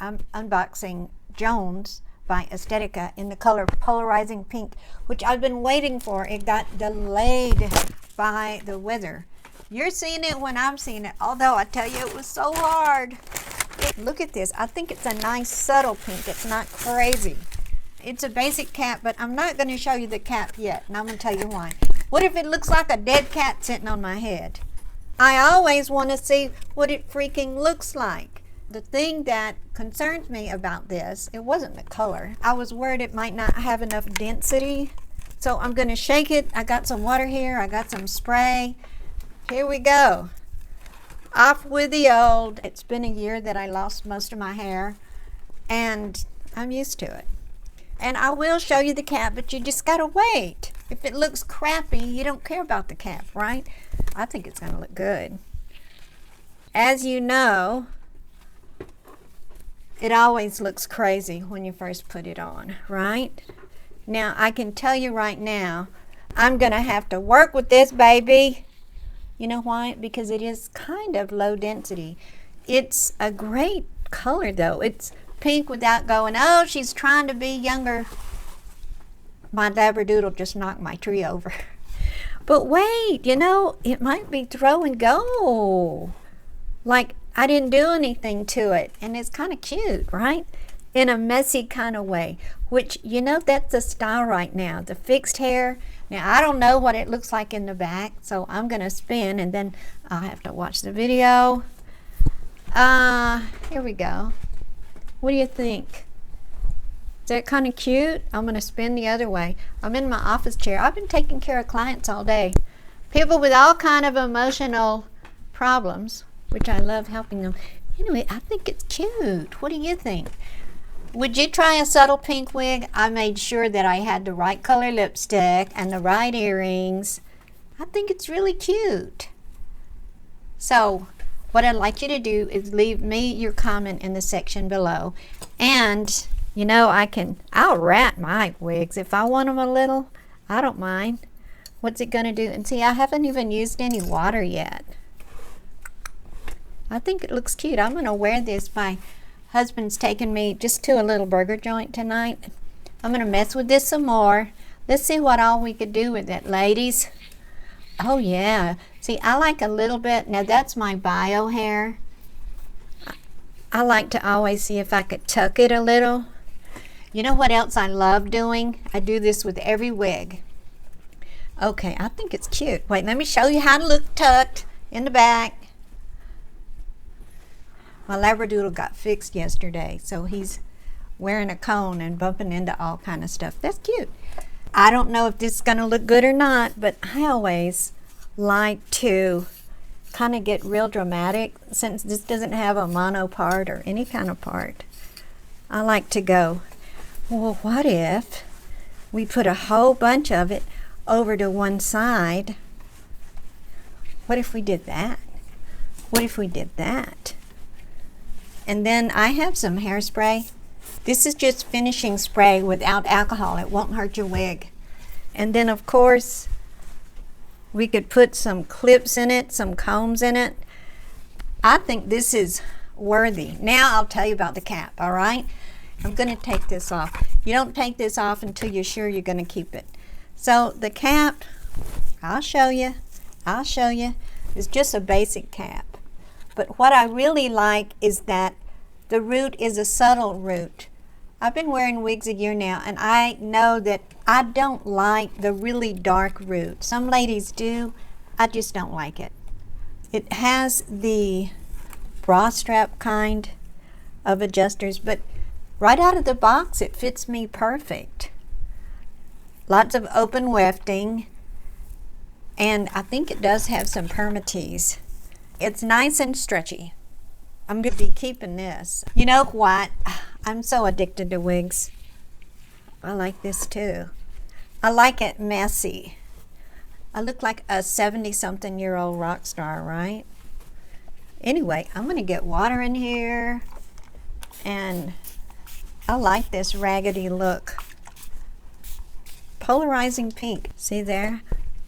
I'm unboxing Jones by Estetica in the color Polarizing Pink, which I've been waiting for. It got delayed by the weather. You're seeing it when I'm seeing it, although I tell you it was so hard. Look at this. I think it's a nice subtle pink. It's not crazy. It's a basic cap, but I'm not going to show you the cap yet, and I'm going to tell you why. What if it looks like a dead cat sitting on my head? I always want to see what it freaking looks like. The thing that concerns me about this, it wasn't the color. I was worried it might not have enough density. So I'm going to shake it. I got some water here. I got some spray. Here we go. Off with the old. It's been a year that I lost most of my hair, and I'm used to it. And I will show you the cap, but you just got to wait. If it looks crappy, you don't care about the cap, right? I think it's going to look good. As you know, it always looks crazy when you first put it on, right? Now, I can tell you right now, I'm going to have to work with this baby. You know why? Because it is kind of low density. It's a great color, though. It's pink without going, oh, she's trying to be younger. My Labradoodle just knocked my tree over. But wait, you know, it might be throw and go. Like, I didn't do anything to it, and it's kind of cute, right? In a messy kind of way, which, you know, that's the style right now, the fixed hair. Now, I don't know what it looks like in the back, so I'm going to spin, and then I'll have to watch the video. Here we go. What do you think? Is that kind of cute? I'm going to spin the other way. I'm in my office chair. I've been taking care of clients all day. People with all kind of emotional problems, which I love helping them. Anyway, I think it's cute. What do you think? Would you try a subtle pink wig? I made sure that I had the right color lipstick and the right earrings. I think it's really cute. So, what I'd like you to do is leave me your comment in the section below. And, you know, I'll rat my wigs. If I want them a little, I don't mind. What's it going to do? And see, I haven't even used any water yet. I think it looks cute. I'm going to wear this. My husband's taking me just to a little burger joint tonight. I'm going to mess with this some more. Let's see what all we could do with it, ladies. Oh, yeah. See, I like a little bit. Now, that's my bio hair. I like to always see if I could tuck it a little. You know what else I love doing? I do this with every wig. Okay, I think it's cute. Wait, let me show you how to look tucked in the back. My Labradoodle got fixed yesterday, so he's wearing a cone and bumping into all kind of stuff. That's cute. I don't know if this is going to look good or not, but I always like to kind of get real dramatic. Since this doesn't have a mono part or any kind of part, I like to go, well, what if we put a whole bunch of it over to one side? What if we did that? What if we did that? And then I have some hairspray. This is just finishing spray without alcohol. It won't hurt your wig. And then, of course, we could put some clips in it, some combs in it. I think this is worthy. Now I'll tell you about the cap, all right? I'm going to take this off. You don't take this off until you're sure you're going to keep it. So the cap, I'll show you. I'll show you. It's just a basic cap. But what I really like is that the root is a subtle root. I've been wearing wigs a year now, and I know that I don't like the really dark root. Some ladies do. I just don't like it. It has the bra strap kind of adjusters, but right out of the box, it fits me perfect. Lots of open wefting, and I think it does have some permatease. It's nice and stretchy. I'm going to be keeping this. You know what? I'm so addicted to wigs. I like this too. I like it messy. I look like a 70-something-year-old rock star, right? Anyway, I'm going to get water in here. And I like this raggedy look. Polarizing pink. See there?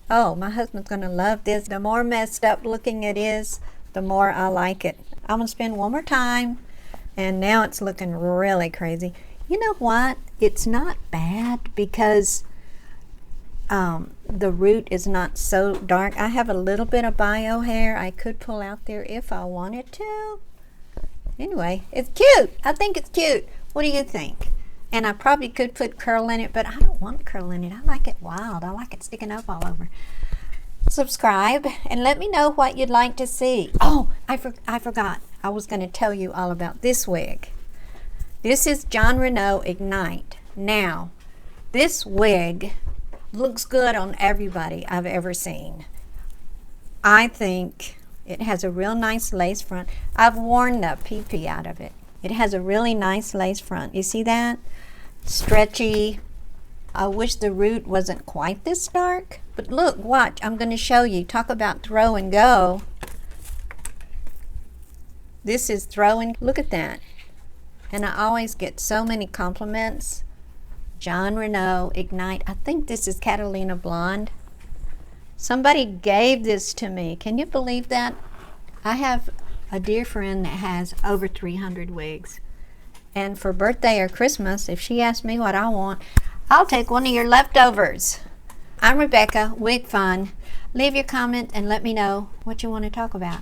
Oh, my husband's going to love this. The more messed up looking it is, the more I like it. I'm going to spin one more time And now it's looking really crazy. You know what? It's not bad because the root is not so dark. I have a little bit of bio hair I could pull out there if I wanted to. Anyway, it's cute. I think it's cute. What do you think? And I probably could put curl in it, but I don't want curl in it. I like it wild. I like it sticking up all over. Subscribe and let me know what you'd like to see. Oh, I forgot. I was going to tell you all about this wig. This is Jon Renau Ignite. Now, this wig looks good on everybody I've ever seen. I think it has a real nice lace front. I've worn the PP out of it. It has a really nice lace front. You see that? Stretchy. I wish the root wasn't quite this dark. But look, watch. I'm going to show you. Talk about throw and go. This is throw and look at that. And I always get so many compliments. Jon Renau Ignite. I think this is Catalina Blonde. Somebody gave this to me. Can you believe that? I have a dear friend that has over 300 wigs. And for birthday or Christmas, if she asks me what I want, I'll take one of your leftovers. I'm Rebecca, Wig Fun. Leave your comment and let me know what you want to talk about.